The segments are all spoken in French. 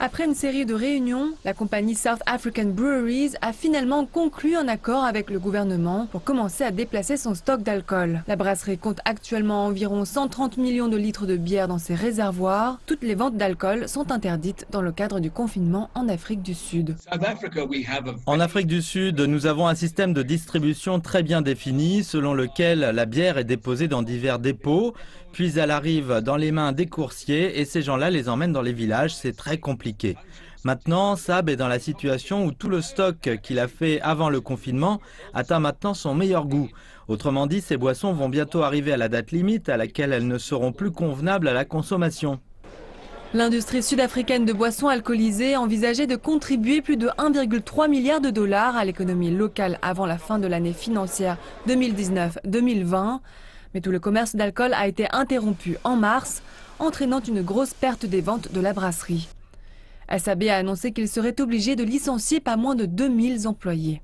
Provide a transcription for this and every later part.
Après une série de réunions, la compagnie South African Breweries a finalement conclu un accord avec le gouvernement pour commencer à déplacer son stock d'alcool. La brasserie compte actuellement environ 130 millions de litres de bière dans ses réservoirs. Toutes les ventes d'alcool sont interdites dans le cadre du confinement en Afrique du Sud. En Afrique du Sud, nous avons un système de distribution très bien défini selon lequel la bière est déposée dans divers dépôts, puis elle arrive dans les mains des coursiers et ces gens-là les emmènent dans les villages. C'est très compliqué. Maintenant, Sab est dans la situation où tout le stock qu'il a fait avant le confinement atteint maintenant son meilleur goût. Autrement dit, ces boissons vont bientôt arriver à la date limite à laquelle elles ne seront plus convenables à la consommation. L'industrie sud-africaine de boissons alcoolisées envisageait de contribuer plus de 1,3 milliard de dollars à l'économie locale avant la fin de l'année financière 2019-2020. Mais tout le commerce d'alcool a été interrompu en mars, entraînant une grosse perte des ventes de la brasserie. SAB a annoncé qu'il serait obligé de licencier pas moins de 2000 employés.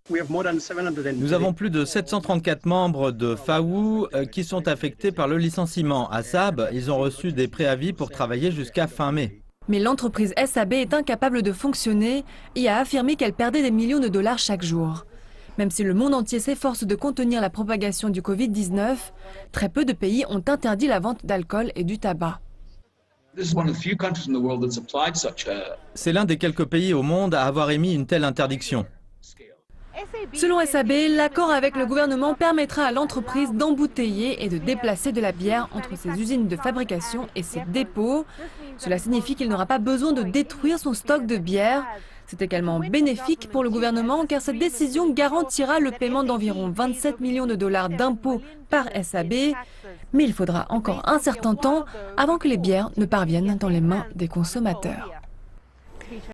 Nous avons plus de 734 membres de FAO qui sont affectés par le licenciement. À SAB, ils ont reçu des préavis pour travailler jusqu'à fin mai. Mais l'entreprise SAB est incapable de fonctionner et a affirmé qu'elle perdait des millions de dollars chaque jour. Même si le monde entier s'efforce de contenir la propagation du Covid-19, très peu de pays ont interdit la vente d'alcool et du tabac. C'est l'un des quelques pays au monde à avoir émis une telle interdiction. Selon SAB, l'accord avec le gouvernement permettra à l'entreprise d'embouteiller et de déplacer de la bière entre ses usines de fabrication et ses dépôts. Cela signifie qu'il n'aura pas besoin de détruire son stock de bière. C'est également bénéfique pour le gouvernement car cette décision garantira le paiement d'environ 27 millions de dollars d'impôts par SAB. Mais il faudra encore un certain temps avant que les bières ne parviennent dans les mains des consommateurs.